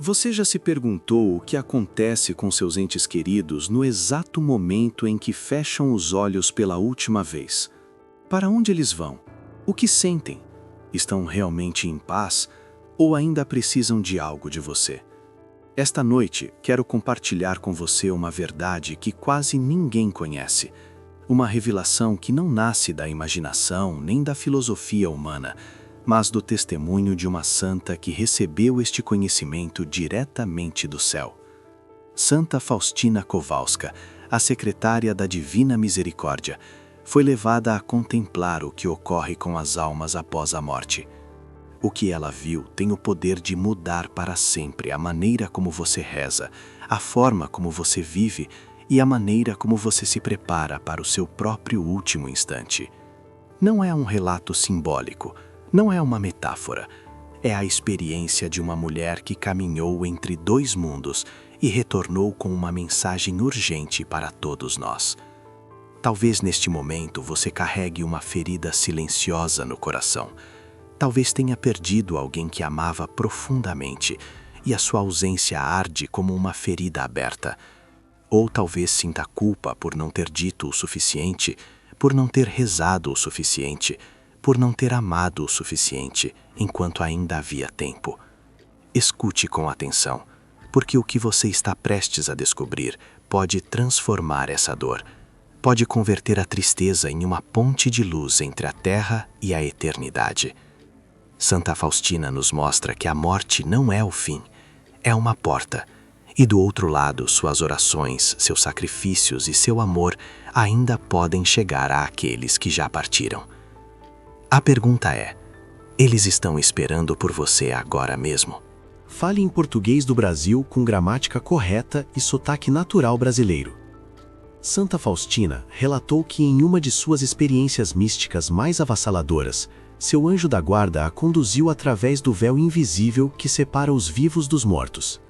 Você já se perguntou o que acontece com seus entes queridos no exato momento em que fecham os olhos pela última vez? Para onde eles vão? O que sentem? Estão realmente em paz ou ainda precisam de algo de você? Esta noite, quero compartilhar com você uma verdade que quase ninguém conhece. Uma revelação que não nasce da imaginação nem da filosofia humana, mas do testemunho de uma santa que recebeu este conhecimento diretamente do céu. Santa Faustina Kowalska, a secretária da Divina Misericórdia, foi levada a contemplar o que ocorre com as almas após a morte. O que ela viu tem o poder de mudar para sempre a maneira como você reza, a forma como você vive e a maneira como você se prepara para o seu próprio último instante. Não é um relato simbólico, não é uma metáfora. É a experiência de uma mulher que caminhou entre dois mundos e retornou com uma mensagem urgente para todos nós. Talvez neste momento você carregue uma ferida silenciosa no coração. Talvez tenha perdido alguém que amava profundamente e a sua ausência arde como uma ferida aberta. Ou talvez sinta culpa por não ter dito o suficiente, por não ter rezado o suficiente, por não ter amado o suficiente enquanto ainda havia tempo. Escute com atenção, porque o que você está prestes a descobrir pode transformar essa dor, pode converter a tristeza em uma ponte de luz entre a terra e a eternidade. Santa Faustina nos mostra que a morte não é o fim, é uma porta, e do outro lado suas orações, seus sacrifícios e seu amor ainda podem chegar àqueles que já partiram. A pergunta é: eles estão esperando por você agora mesmo? Fale em português do Brasil com gramática correta e sotaque natural brasileiro. Santa Faustina relatou que em uma de suas experiências místicas mais avassaladoras, seu anjo da guarda a conduziu através do véu invisível que separa os vivos dos mortos.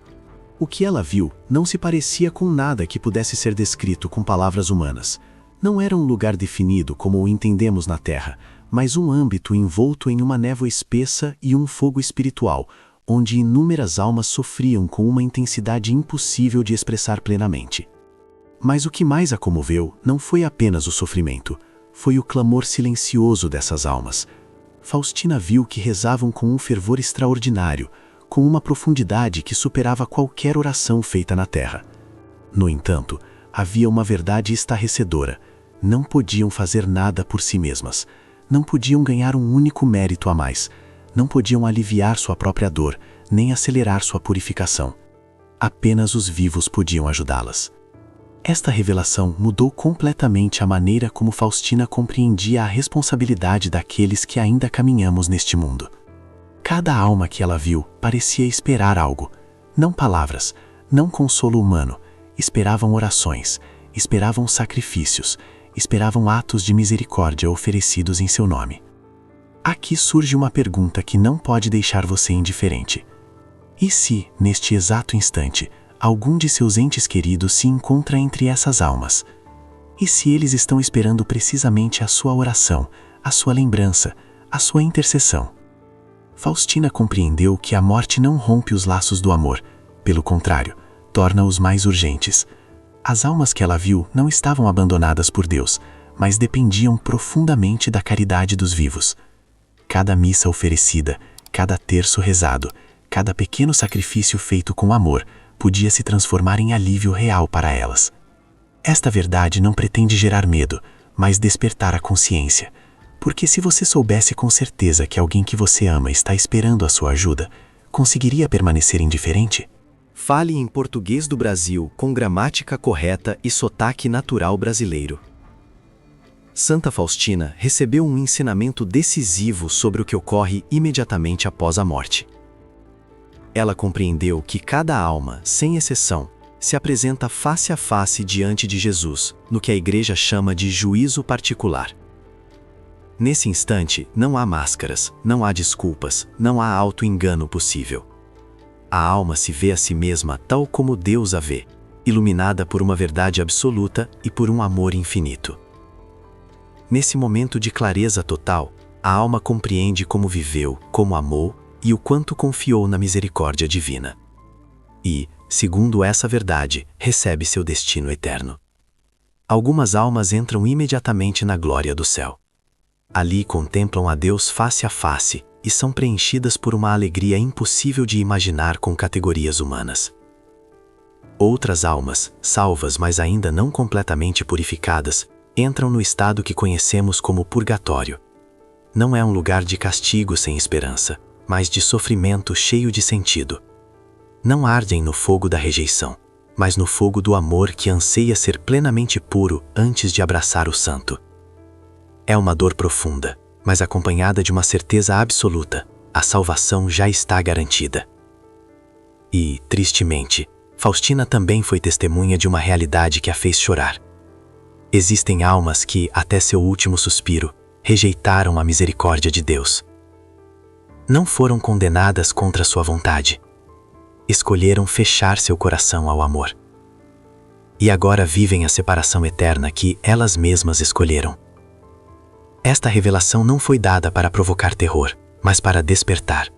O que ela viu não se parecia com nada que pudesse ser descrito com palavras humanas. Não era um lugar definido como o entendemos na Terra, mas um âmbito envolto em uma névoa espessa e um fogo espiritual, onde inúmeras almas sofriam com uma intensidade impossível de expressar plenamente. Mas o que mais a comoveu não foi apenas o sofrimento, foi o clamor silencioso dessas almas. Faustina viu que rezavam com um fervor extraordinário, com uma profundidade que superava qualquer oração feita na terra. No entanto, havia uma verdade estarrecedora: não podiam fazer nada por si mesmas. Não podiam ganhar um único mérito a mais. Não podiam aliviar sua própria dor, nem acelerar sua purificação. Apenas os vivos podiam ajudá-las. Esta revelação mudou completamente a maneira como Faustina compreendia a responsabilidade daqueles que ainda caminhamos neste mundo. Cada alma que ela viu parecia esperar algo. Não palavras, não consolo humano. Esperavam orações, esperavam sacrifícios, esperavam atos de misericórdia oferecidos em seu nome. Aqui surge uma pergunta que não pode deixar você indiferente. E se, neste exato instante, algum de seus entes queridos se encontra entre essas almas? E se eles estão esperando precisamente a sua oração, a sua lembrança, a sua intercessão? Faustina compreendeu que a morte não rompe os laços do amor, pelo contrário, torna-os mais urgentes. As almas que ela viu não estavam abandonadas por Deus, mas dependiam profundamente da caridade dos vivos. Cada missa oferecida, cada terço rezado, cada pequeno sacrifício feito com amor podia se transformar em alívio real para elas. Esta verdade não pretende gerar medo, mas despertar a consciência. Porque se você soubesse com certeza que alguém que você ama está esperando a sua ajuda, conseguiria permanecer indiferente? Fale em português do Brasil com gramática correta e sotaque natural brasileiro. Santa Faustina recebeu um ensinamento decisivo sobre o que ocorre imediatamente após a morte. Ela compreendeu que cada alma, sem exceção, se apresenta face a face diante de Jesus, no que a Igreja chama de juízo particular. Nesse instante, não há máscaras, não há desculpas, não há auto-engano possível. A alma se vê a si mesma tal como Deus a vê, iluminada por uma verdade absoluta e por um amor infinito. Nesse momento de clareza total, a alma compreende como viveu, como amou e o quanto confiou na misericórdia divina. e, segundo essa verdade, recebe seu destino eterno. Algumas almas entram imediatamente na glória do céu. Ali contemplam a Deus face a face e são preenchidas por uma alegria impossível de imaginar com categorias humanas. Outras almas, salvas mas ainda não completamente purificadas, entram no estado que conhecemos como purgatório. Não é um lugar de castigo sem esperança, mas de sofrimento cheio de sentido. Não ardem no fogo da rejeição, mas no fogo do amor que anseia ser plenamente puro antes de abraçar o santo. É uma dor profunda, mas acompanhada de uma certeza absoluta: a salvação já está garantida. E, tristemente, Faustina também foi testemunha de uma realidade que a fez chorar. Existem almas que, até seu último suspiro, rejeitaram a misericórdia de Deus. Não foram condenadas contra sua vontade. Escolheram fechar seu coração ao amor. E agora vivem a separação eterna que elas mesmas escolheram. Esta revelação não foi dada para provocar terror, mas para despertar.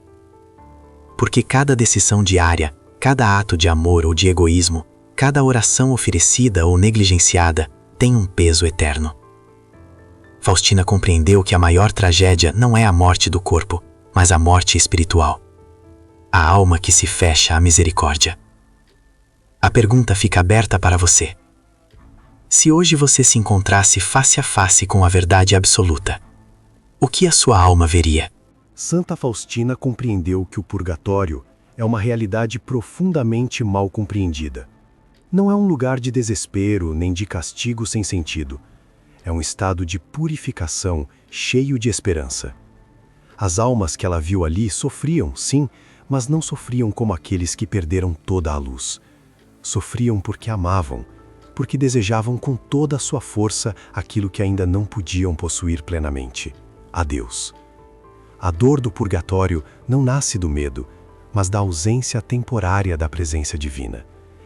Porque cada decisão diária, cada ato de amor ou de egoísmo, cada oração oferecida ou negligenciada, tem um peso eterno. Faustina compreendeu que a maior tragédia não é a morte do corpo, mas a morte espiritual. A alma que se fecha à misericórdia. A pergunta fica aberta para você. Se hoje você se encontrasse face a face com a verdade absoluta, o que a sua alma veria? Santa Faustina compreendeu que o purgatório é uma realidade profundamente mal compreendida. Não é um lugar de desespero nem de castigo sem sentido. É um estado de purificação cheio de esperança. As almas que ela viu ali sofriam, sim, mas não sofriam como aqueles que perderam toda a luz. Sofriam porque amavam, porque desejavam com toda a sua força aquilo que ainda não podiam possuir plenamente: a Deus. A dor do purgatório não nasce do medo, mas da ausência temporária da presença divina.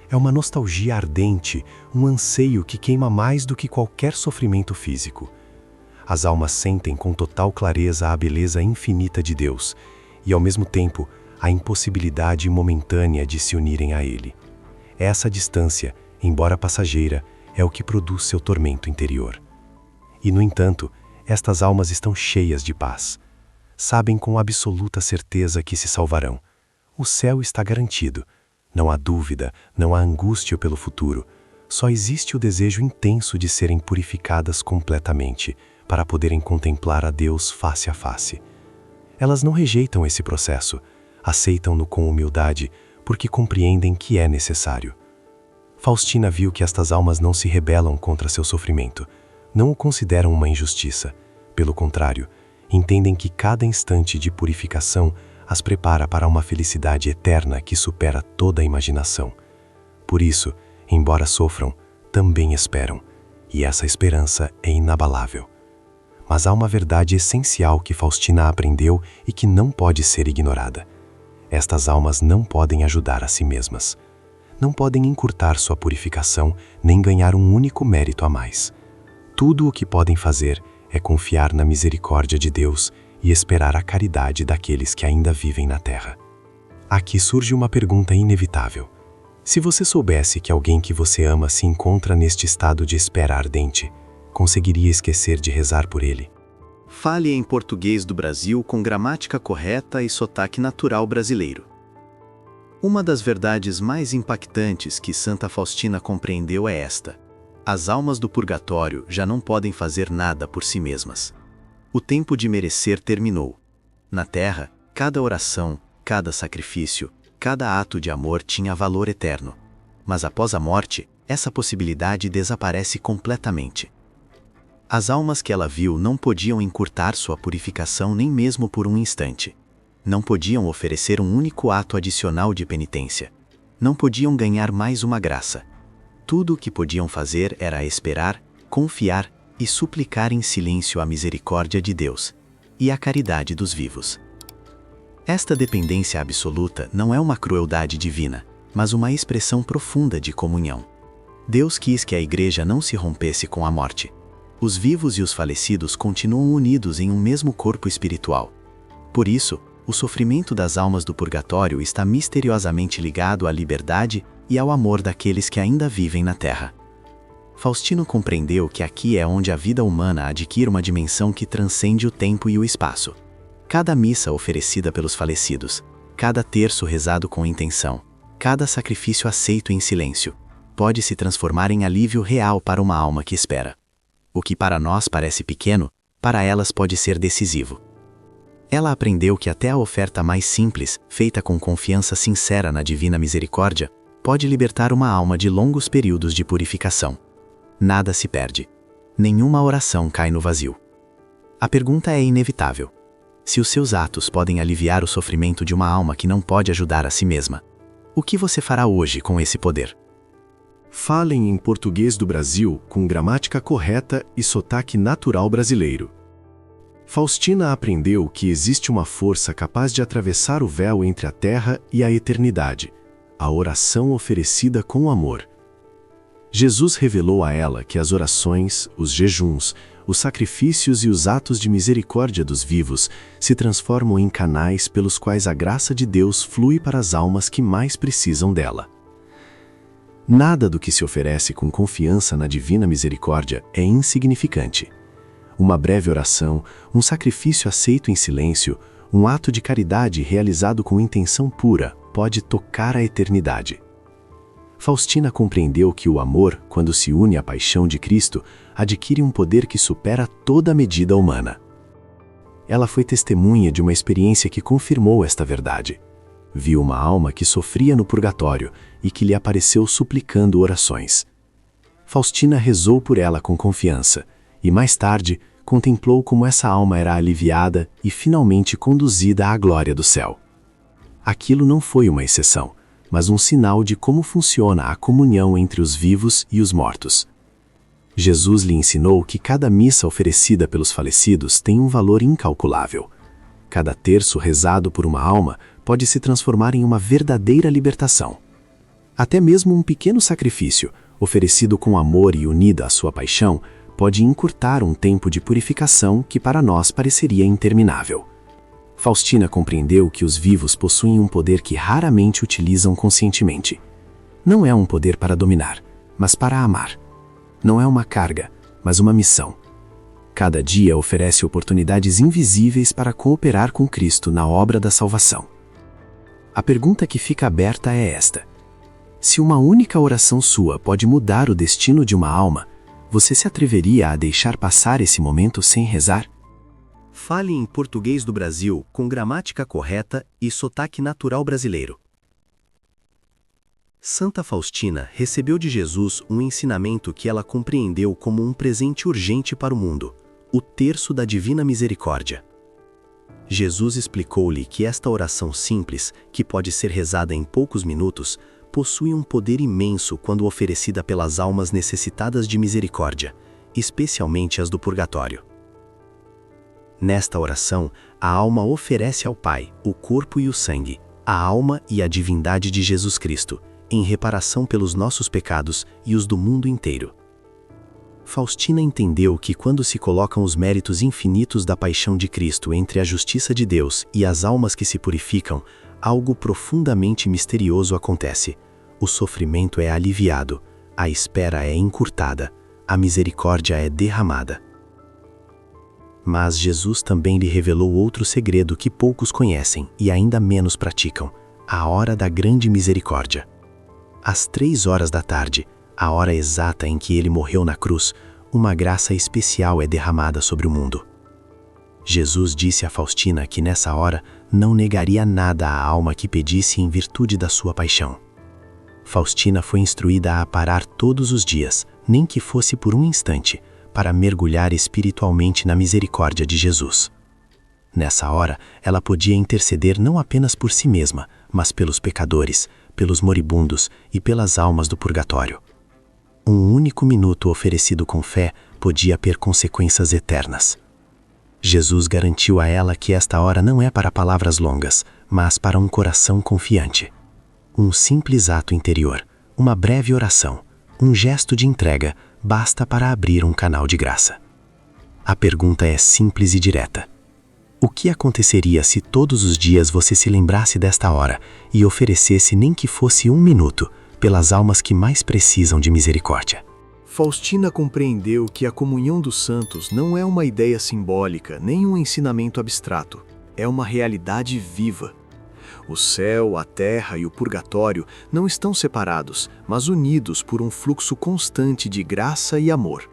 É uma nostalgia ardente, um anseio que queima mais do que qualquer sofrimento físico. As almas sentem com total clareza a beleza infinita de Deus e, ao mesmo tempo, a impossibilidade momentânea de se unirem a Ele. Essa distância, embora passageira, é o que produz seu tormento interior. E, no entanto, estas almas estão cheias de paz. Sabem com absoluta certeza que se salvarão. O céu está garantido. Não há dúvida, não há angústia pelo futuro. Só existe o desejo intenso de serem purificadas completamente, para poderem contemplar a Deus face a face. Elas não rejeitam esse processo, aceitam-no com humildade, porque compreendem que é necessário. Faustina viu que estas almas não se rebelam contra seu sofrimento, não o consideram uma injustiça. Pelo contrário, entendem que cada instante de purificação as prepara para uma felicidade eterna que supera toda a imaginação. Por isso, embora sofram, também esperam, e essa esperança é inabalável. Mas há uma verdade essencial que Faustina aprendeu e que não pode ser ignorada. Estas almas não podem ajudar a si mesmas. Não podem encurtar sua purificação nem ganhar um único mérito a mais. Tudo o que podem fazer é confiar na misericórdia de Deus e esperar a caridade daqueles que ainda vivem na terra. Aqui surge uma pergunta inevitável. Se você soubesse que alguém que você ama se encontra neste estado de espera ardente, conseguiria esquecer de rezar por ele? Fale em português do Brasil com gramática correta e sotaque natural brasileiro. Uma das verdades mais impactantes que Santa Faustina compreendeu é esta: as almas do purgatório já não podem fazer nada por si mesmas. O tempo de merecer terminou. Na terra, cada oração, cada sacrifício, cada ato de amor tinha valor eterno. Mas após a morte, essa possibilidade desaparece completamente. As almas que ela viu não podiam encurtar sua purificação nem mesmo por um instante. Não podiam oferecer um único ato adicional de penitência. Não podiam ganhar mais uma graça. Tudo o que podiam fazer era esperar, confiar e suplicar em silêncio a misericórdia de Deus e a caridade dos vivos. Esta dependência absoluta não é uma crueldade divina, mas uma expressão profunda de comunhão. Deus quis que a Igreja não se rompesse com a morte. Os vivos e os falecidos continuam unidos em um mesmo corpo espiritual. Por isso, O sofrimento das almas do purgatório está misteriosamente ligado à liberdade e ao amor daqueles que ainda vivem na Terra. Faustino compreendeu que aqui é onde a vida humana adquire uma dimensão que transcende o tempo e o espaço. Cada missa oferecida pelos falecidos, cada terço rezado com intenção, cada sacrifício aceito em silêncio, pode se transformar em alívio real para uma alma que espera. O que para nós parece pequeno, para elas pode ser decisivo. Ela aprendeu que até a oferta mais simples, feita com confiança sincera na divina misericórdia, pode libertar uma alma de longos períodos de purificação. Nada se perde. Nenhuma oração cai no vazio. A pergunta é inevitável. Se os seus atos podem aliviar o sofrimento de uma alma que não pode ajudar a si mesma, o que você fará hoje com esse poder? Falem em português do Brasil com gramática correta e sotaque natural brasileiro. Faustina aprendeu que existe uma força capaz de atravessar o véu entre a terra e a eternidade, a oração oferecida com amor. Jesus revelou a ela que as orações, os jejuns, os sacrifícios e os atos de misericórdia dos vivos se transformam em canais pelos quais a graça de Deus flui para as almas que mais precisam dela. Nada do que se oferece com confiança na divina misericórdia é insignificante. Uma breve oração, um sacrifício aceito em silêncio, um ato de caridade realizado com intenção pura pode tocar a eternidade. Faustina compreendeu que o amor, quando se une à paixão de Cristo, adquire um poder que supera toda a medida humana. Ela foi testemunha de uma experiência que confirmou esta verdade. Viu uma alma que sofria no purgatório e que lhe apareceu suplicando orações. Faustina rezou por ela com confiança e, mais tarde, contemplou como essa alma era aliviada e finalmente conduzida à glória do céu. Aquilo não foi uma exceção, mas um sinal de como funciona a comunhão entre os vivos e os mortos. Jesus lhe ensinou que cada missa oferecida pelos falecidos tem um valor incalculável. Cada terço rezado por uma alma pode se transformar em uma verdadeira libertação. Até mesmo um pequeno sacrifício, oferecido com amor e unido à sua paixão, pode encurtar um tempo de purificação que para nós pareceria interminável. Faustina compreendeu que os vivos possuem um poder que raramente utilizam conscientemente. Não é um poder para dominar, mas para amar. Não é uma carga, mas uma missão. Cada dia oferece oportunidades invisíveis para cooperar com Cristo na obra da salvação. A pergunta que fica aberta é esta: se uma única oração sua pode mudar o destino de uma alma, você se atreveria a deixar passar esse momento sem rezar? Fale em português do Brasil com gramática correta e sotaque natural brasileiro. Santa Faustina recebeu de Jesus um ensinamento que ela compreendeu como um presente urgente para o mundo, o terço da Divina Misericórdia. Jesus explicou-lhe que esta oração simples, que pode ser rezada em poucos minutos, possui um poder imenso quando oferecida pelas almas necessitadas de misericórdia, especialmente as do purgatório. Nesta oração, a alma oferece ao Pai o corpo e o sangue, a alma e a divindade de Jesus Cristo, em reparação pelos nossos pecados e os do mundo inteiro. Faustina entendeu que quando se colocam os méritos infinitos da paixão de Cristo entre a justiça de Deus e as almas que se purificam, algo profundamente misterioso acontece. O sofrimento é aliviado, a espera é encurtada, a misericórdia é derramada. Mas Jesus também lhe revelou outro segredo que poucos conhecem e ainda menos praticam: a hora da grande misericórdia. Às 3 horas da tarde, a hora exata em que ele morreu na cruz, uma graça especial é derramada sobre o mundo. Jesus disse a Faustina que nessa hora não negaria nada à alma que pedisse em virtude da sua paixão. Faustina foi instruída a parar todos os dias, nem que fosse por um instante, para mergulhar espiritualmente na misericórdia de Jesus. Nessa hora, ela podia interceder não apenas por si mesma, mas pelos pecadores, pelos moribundos e pelas almas do purgatório. Um único minuto oferecido com fé podia ter consequências eternas. Jesus garantiu a ela que esta hora não é para palavras longas, mas para um coração confiante. Um simples ato interior, uma breve oração, um gesto de entrega, basta para abrir um canal de graça. A pergunta é simples e direta: O que aconteceria se todos os dias você se lembrasse desta hora e oferecesse nem que fosse 1 minuto pelas almas que mais precisam de misericórdia? Faustina compreendeu que a comunhão dos santos não é uma ideia simbólica nem um ensinamento abstrato, é uma realidade viva. O céu, a terra e o purgatório não estão separados, mas unidos por um fluxo constante de graça e amor.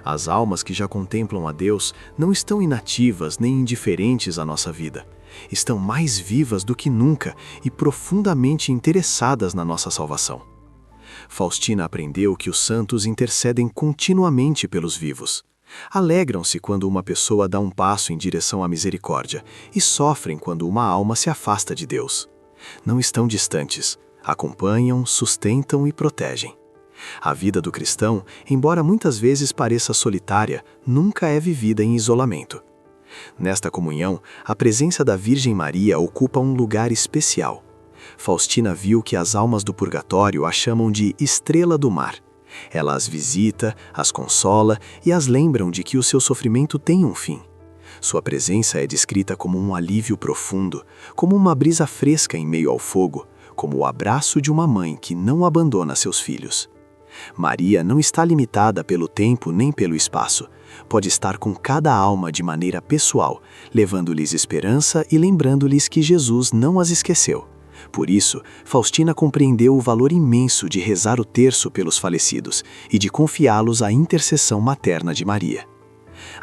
As almas que já contemplam a Deus não estão inativas nem indiferentes à nossa vida. Estão mais vivas do que nunca e profundamente interessadas na nossa salvação. Faustina aprendeu que os santos intercedem continuamente pelos vivos. Alegram-se quando uma pessoa dá um passo em direção à misericórdia e sofrem quando uma alma se afasta de Deus. Não estão distantes, acompanham, sustentam e protegem. A vida do cristão, embora muitas vezes pareça solitária, nunca é vivida em isolamento. Nesta comunhão, a presença da Virgem Maria ocupa um lugar especial. Faustina viu que as almas do purgatório a chamam de estrela do mar. Ela as visita, as consola e as lembram de que o seu sofrimento tem um fim. Sua presença é descrita como um alívio profundo, como uma brisa fresca em meio ao fogo, como o abraço de uma mãe que não abandona seus filhos. Maria não está limitada pelo tempo nem pelo espaço. Pode estar com cada alma de maneira pessoal, levando-lhes esperança e lembrando-lhes que Jesus não as esqueceu. Por isso, Faustina compreendeu o valor imenso de rezar o terço pelos falecidos e de confiá-los à intercessão materna de Maria.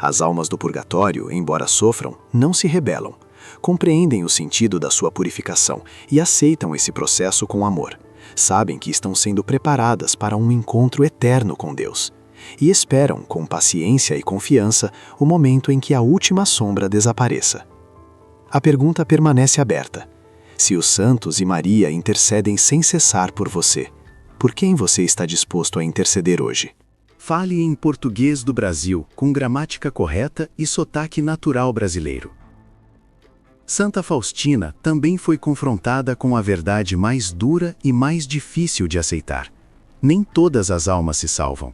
As almas do purgatório, embora sofram, não se rebelam. Compreendem o sentido da sua purificação e aceitam esse processo com amor. Sabem que estão sendo preparadas para um encontro eterno com Deus. E esperam, com paciência e confiança, o momento em que a última sombra desapareça. A pergunta permanece aberta. Se os santos e Maria intercedem sem cessar por você, por quem você está disposto a interceder hoje? Fale em português do Brasil, com gramática correta e sotaque natural brasileiro. Santa Faustina também foi confrontada com a verdade mais dura e mais difícil de aceitar. Nem todas as almas se salvam.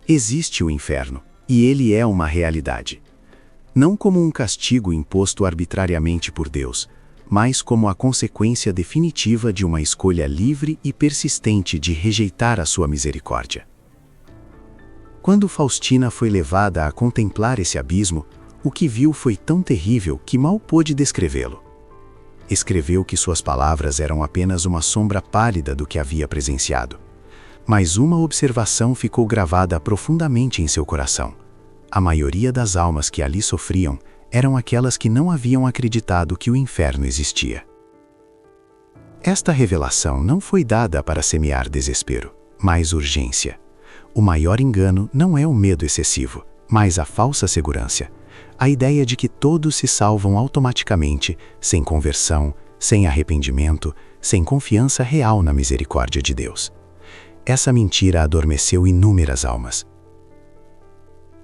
Existe o inferno, e ele é uma realidade. Não como um castigo imposto arbitrariamente por Deus, mas como a consequência definitiva de uma escolha livre e persistente de rejeitar a sua misericórdia. Quando Faustina foi levada a contemplar esse abismo, o que viu foi tão terrível que mal pôde descrevê-lo. Escreveu que suas palavras eram apenas uma sombra pálida do que havia presenciado. Mas uma observação ficou gravada profundamente em seu coração. A maioria das almas que ali sofriam eram aquelas que não haviam acreditado que o inferno existia. Esta revelação não foi dada para semear desespero, mas urgência. O maior engano não é o medo excessivo, mas a falsa segurança. A ideia de que todos se salvam automaticamente, sem conversão, sem arrependimento, sem confiança real na misericórdia de Deus. Essa mentira adormeceu inúmeras almas.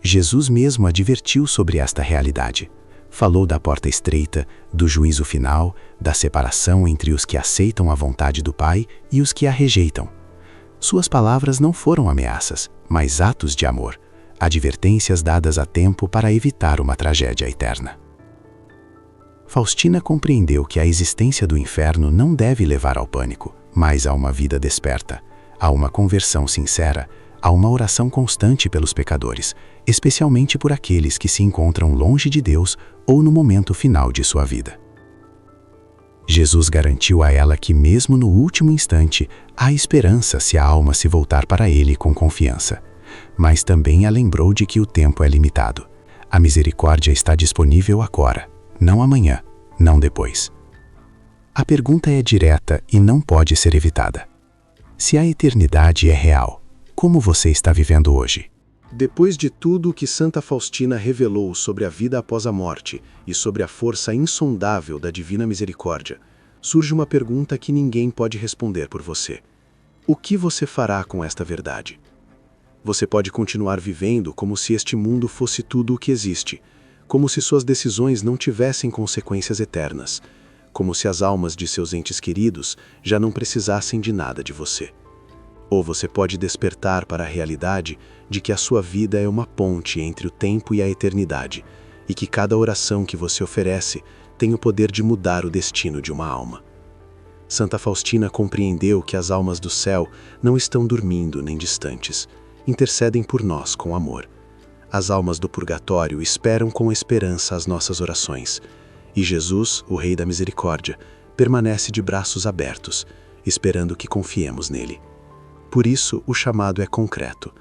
Jesus mesmo advertiu sobre esta realidade. Falou da porta estreita, do juízo final, da separação entre os que aceitam a vontade do Pai e os que a rejeitam. Suas palavras não foram ameaças, mas atos de amor, advertências dadas a tempo para evitar uma tragédia eterna. Faustina compreendeu que a existência do inferno não deve levar ao pânico, mas a uma vida desperta, a uma conversão sincera, a uma oração constante pelos pecadores, especialmente por aqueles que se encontram longe de Deus ou no momento final de sua vida. Jesus garantiu a ela que mesmo no último instante há esperança se a alma se voltar para Ele com confiança. Mas também a lembrou de que o tempo é limitado. A misericórdia está disponível agora, não amanhã, não depois. A pergunta é direta e não pode ser evitada. Se a eternidade é real, como você está vivendo hoje? Depois de tudo o que Santa Faustina revelou sobre a vida após a morte e sobre a força insondável da Divina Misericórdia, surge uma pergunta que ninguém pode responder por você. O que você fará com esta verdade? Você pode continuar vivendo como se este mundo fosse tudo o que existe, como se suas decisões não tivessem consequências eternas, como se as almas de seus entes queridos já não precisassem de nada de você. Ou você pode despertar para a realidade de que a sua vida é uma ponte entre o tempo e a eternidade, e que cada oração que você oferece tem o poder de mudar o destino de uma alma. Santa Faustina compreendeu que as almas do céu não estão dormindo nem distantes, intercedem por nós com amor. As almas do purgatório esperam com esperança as nossas orações, e Jesus, o Rei da Misericórdia, permanece de braços abertos, esperando que confiemos nele. Por isso, o chamado é concreto.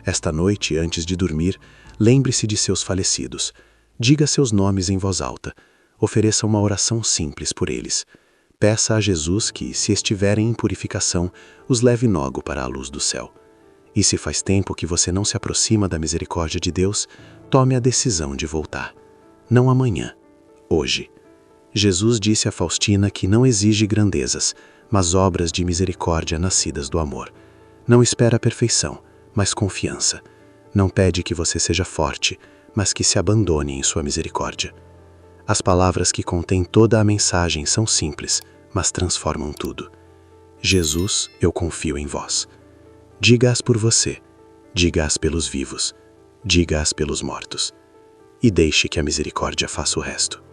Esta noite, antes de dormir, lembre-se de seus falecidos. Diga seus nomes em voz alta. Ofereça uma oração simples por eles. Peça a Jesus que, se estiverem em purificação, os leve logo para a luz do céu. E se faz tempo que você não se aproxima da misericórdia de Deus, tome a decisão de voltar. Não amanhã, hoje. Jesus disse a Faustina que não exige grandezas, mas obras de misericórdia nascidas do amor. Não espera a perfeição, mas confiança. Não pede que você seja forte, mas que se abandone em sua misericórdia. As palavras que contêm toda a mensagem são simples, mas transformam tudo. Jesus, eu confio em vós. Diga-as por você, diga-as pelos vivos, diga-as pelos mortos. E deixe que a misericórdia faça o resto.